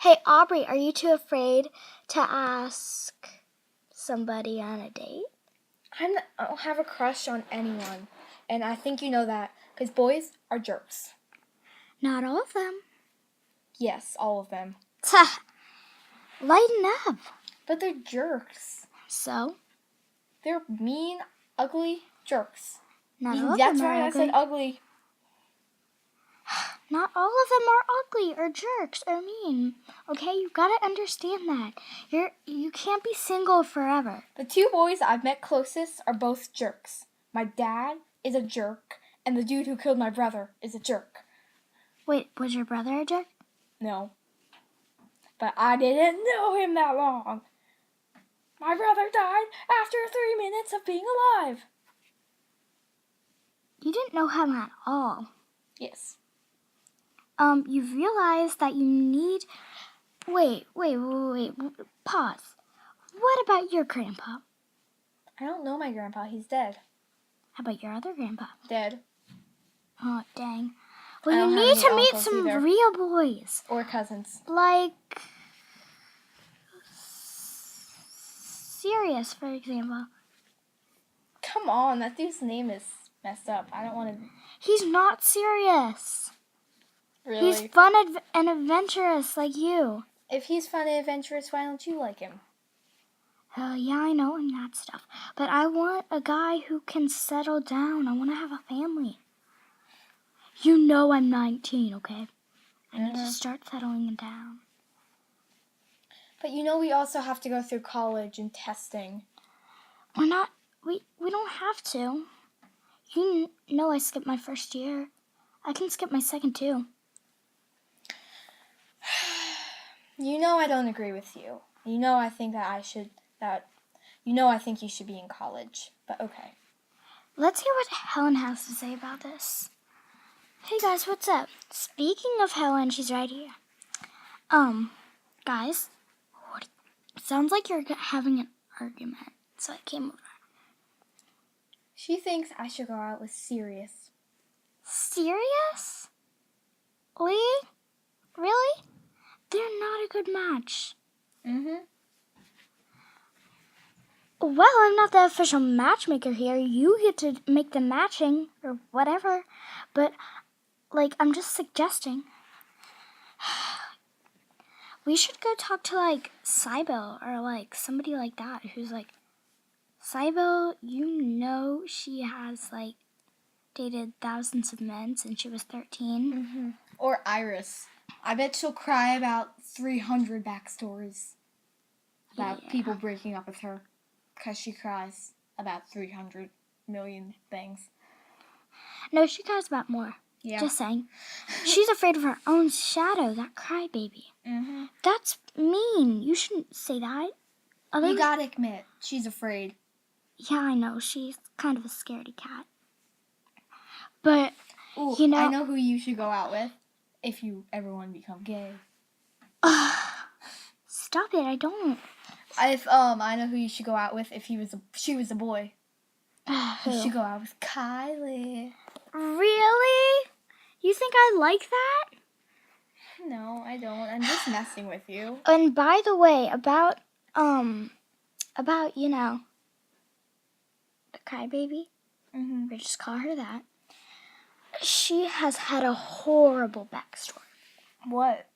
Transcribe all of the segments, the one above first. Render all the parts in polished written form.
Hey, Aubrey, are you too afraid to ask somebody on a date? I don't have a crush on anyone, and I think you know that, because boys are jerks. Not all of them. Yes, all of them. Lighten up. But they're jerks. So? They're mean, ugly jerks. Not all of That's them are why I ugly. said ugly. Not all of them are ugly or jerks or mean. Okay, you gotta understand that. You can't be single forever. The two boys I've met closest are both jerks. My dad is a jerk, and the dude who killed my brother is a jerk. Wait, was your brother a jerk? No. But I didn't know him that long. My brother died after 3 minutes of being alive. You didn't know him at all. Yes. You realize that you need... Wait. Pause. What about your grandpa? I don't know my grandpa. He's dead. How about your other grandpa? Dead. Oh, dang. Well, you need to meet some real boys. Or cousins. Like... Sirius, for example. Come on, that dude's name is messed up. I don't want to... He's not serious. Really? He's fun and adventurous like you. If he's fun and adventurous, why don't you like him? Yeah, I know and that stuff. But I want a guy who can settle down. I want to have a family. You know I'm 19, okay? I need to start settling down. But you know we also have to go through college and testing. We don't have to. You know I skipped my first year. I can skip my second too. You know I don't agree with you. You know I think I think you should be in college. But okay. Let's hear what Helen has to say about this. Hey guys, what's up? Speaking of Helen, she's right here. Guys, it sounds like you're having an argument, so I came over. She thinks I should go out with Sirius. Sirius? Lee? Really? They're not a good match. Mm-hmm. Well, I'm not the official matchmaker here. You get to make the matching or whatever. But, I'm just suggesting. We should go talk to, Cybele or, somebody like that who's, Cybele, you know she has, dated thousands of men since she was 13. Mm-hmm. Or Iris. I bet she'll cry about 300 backstories about people breaking up with her. Because she cries about 300 million things. No, she cries about more. Yeah. Just saying. She's afraid of her own shadow, that crybaby. Mm-hmm. That's mean. You shouldn't say that. You gotta admit, she's afraid. Yeah, I know. She's kind of a scaredy cat. But, Ooh, you know... I know who you should go out with if you ever want to become gay. Stop it, I don't. I know who you should go out with if she was a boy. Who? You should go out with Kylie. Really? You think I like that? No, I don't. I'm just messing with you. And by the way, about the crybaby, or just call her that, she has had a horrible backstory. What?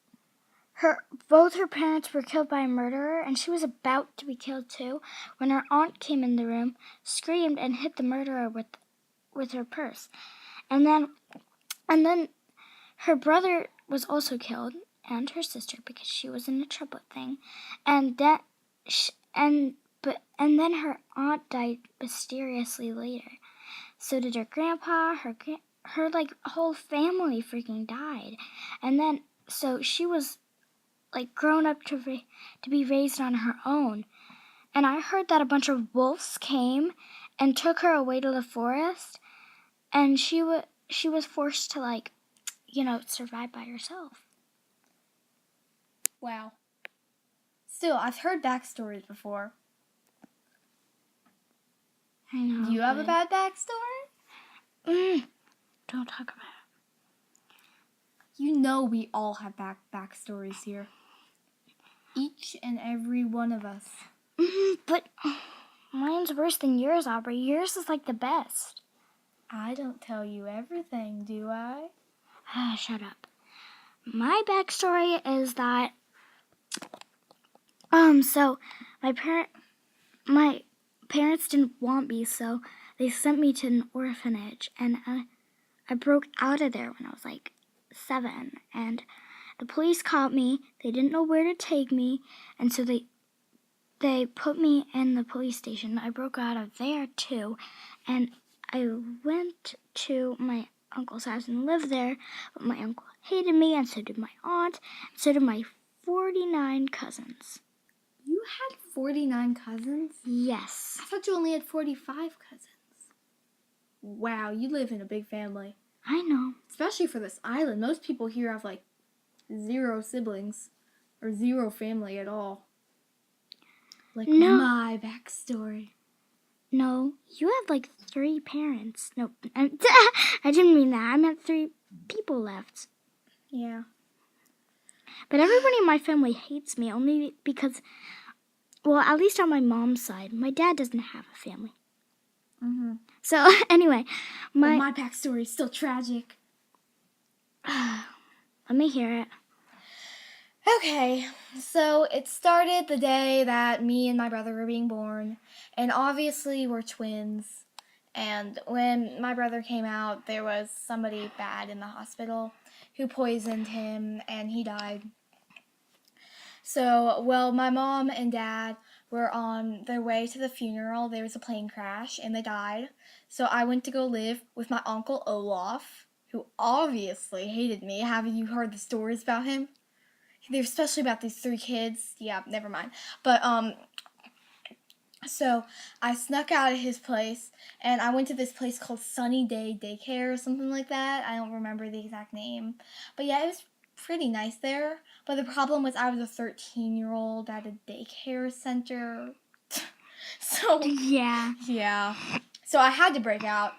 Both her parents were killed by a murderer, and she was about to be killed too when her aunt came in the room, screamed, and hit the murderer with her purse. And then her brother was also killed, and her sister, because she was in a triplet thing. And then her aunt died mysteriously later. So did her grandpa. Her whole family freaking died. And then so she was grown up to be raised on her own. And I heard that a bunch of wolves came and took her away to the forest, and she was forced to survive by herself. Wow. Still, I've heard backstories before. I know. Do you have a bad backstory? Don't talk about it. You know we all have backstories here. Each and every one of us. But mine's worse than yours, Aubrey. Yours is like the best. I don't tell you everything, do I? Shut up. My backstory is that, so my parents didn't want me, so they sent me to an orphanage, and I broke out of there when I was like 7, and the police caught me. They didn't know where to take me, and so they put me in the police station. I broke out of there too, and I went to my uncle's house and lived there, but my uncle hated me, and so did my aunt, and so did my 49 cousins. You had 49 cousins? Yes. I thought you only had 45 cousins. Wow, you live in a big family. I know. Especially for this island. Most people here have like 0 siblings or 0 family at all. Like my backstory. No, you have like 3 parents. No, I didn't mean that. I meant 3 people left. Yeah. But everybody in my family hates me only because, well, at least on my mom's side, my dad doesn't have a family. Mm-hmm. So anyway, my backstory is still tragic. Let me hear it. Okay, so it started the day that me and my brother were being born, and obviously we're twins. And when my brother came out, there was somebody bad in the hospital who poisoned him, and he died. So, well, my mom and dad were on their way to the funeral. There was a plane crash, and they died. So I went to go live with my uncle Olaf, who obviously hated me. Haven't you heard the stories about him? They're especially about these 3 kids. Yeah, never mind. But, so I snuck out of his place, and I went to this place called Sunny Day Daycare or something like that. I don't remember the exact name. But yeah, it was pretty nice there. But the problem was I was a 13-year-old at a daycare center. So, Yeah. Yeah. So I had to break out.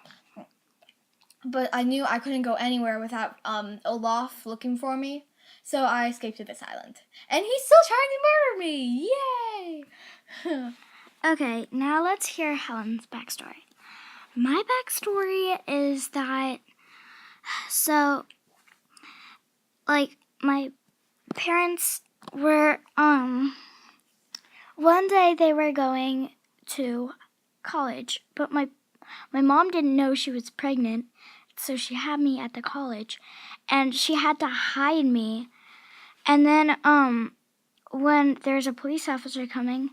But I knew I couldn't go anywhere without Olaf looking for me. So I escaped to this island. And he's still trying to murder me! Yay! Okay, now let's hear Helen's backstory. My backstory is that, so, like, my parents were, one day they were going to college, but my mom didn't know she was pregnant, so she had me at the college, and she had to hide me. And then, when there's a police officer coming,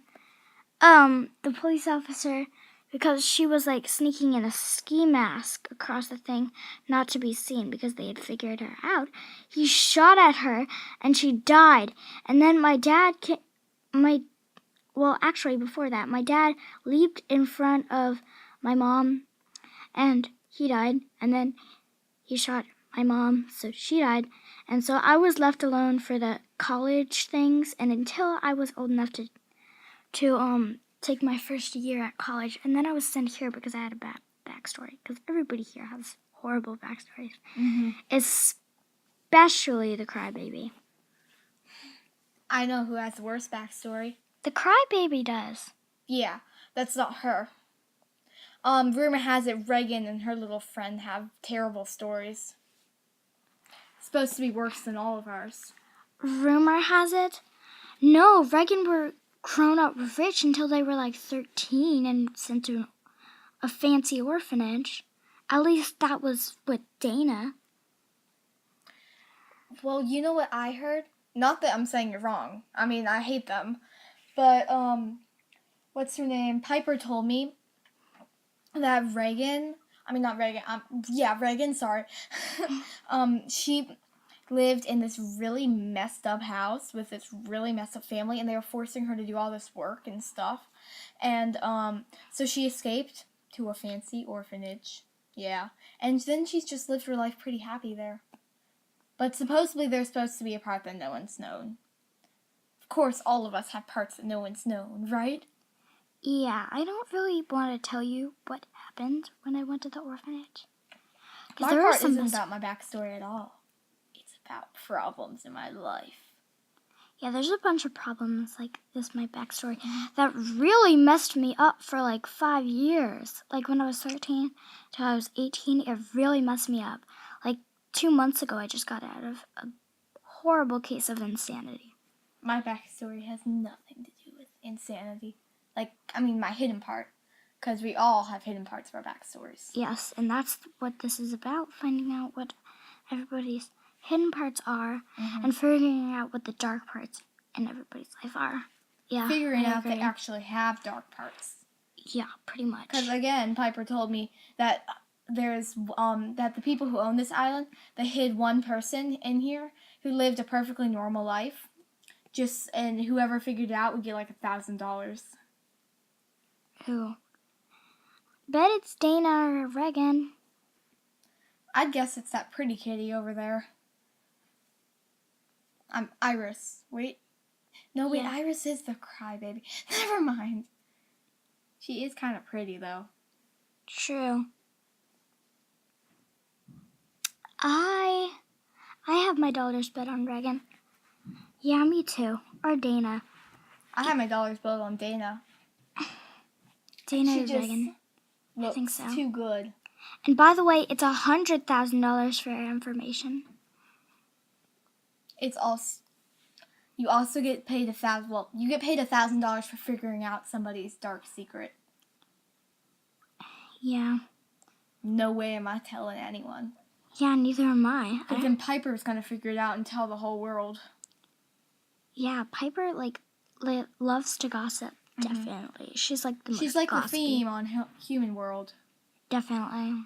the police officer, because she was like sneaking in a ski mask across the thing not to be seen because they had figured her out, he shot at her and she died. And then my dad actually before that, my dad leaped in front of my mom and he died. And then he shot my mom, so she died. And so I was left alone for the college things, and until I was old enough to take my first year at college, and then I was sent here because I had a bad backstory, because everybody here has horrible backstories, especially the crybaby. I know who has the worst backstory. The crybaby does. Yeah, that's not her. Rumor has it Reagan and her little friend have terrible stories. Supposed to be worse than all of ours. Rumor has it? No, Reagan were grown up rich until they were like 13 and sent to a fancy orphanage. At least that was with Dana. Well, you know what I heard? Not that I'm saying you're wrong. I mean, I hate them. But, what's her name? Piper told me that Reagan, sorry. She lived in this really messed up house with this really messed up family, and they were forcing her to do all this work and stuff. And so she escaped to a fancy orphanage. Yeah. And then she's just lived her life pretty happy there. But supposedly there's supposed to be a part that no one's known. Of course, all of us have parts that no one's known, right? Yeah, I don't really want to tell you what happened when I went to the orphanage. My part isn't about my backstory at all. It's about problems in my life. Yeah, there's a bunch of problems like this, my backstory, that really messed me up for like 5 years. Like when I was 13 till I was 18, it really messed me up. Like 2 months ago, I just got out of a horrible case of insanity. My backstory has nothing to do with insanity. Like, I mean, my hidden part. Because we all have hidden parts of our backstories. Yes, and that's what this is about, finding out what everybody's hidden parts are and figuring out what the dark parts in everybody's life are. Yeah, Figuring I out they agree. actually have dark parts. Yeah, pretty much. Because again, Piper told me that there's that the people who own this island, they hid one person in here who lived a perfectly normal life. And whoever figured it out would get like $1,000. Who? Bet it's Dana or Regan. I'd guess it's that pretty kitty over there. I'm Iris. Wait. No, wait, Yeah. Iris is the crybaby. Never mind. She is kind of pretty, though. True. I have my dollars bet on Regan. Yeah, me too. Or Dana. I have my dollars billed on Dana. Dana She or just Regan. looks think so. too good. And by the way, it's $100,000 for your information. It's also you also get paid you get paid $1,000 for figuring out somebody's dark secret. Yeah. No way am I telling anyone. Yeah, neither am I. But then Piper's gonna figure it out and tell the whole world. Yeah, Piper loves to gossip. Definitely, she's like the most She's like gossipy. the theme on Human World. Definitely.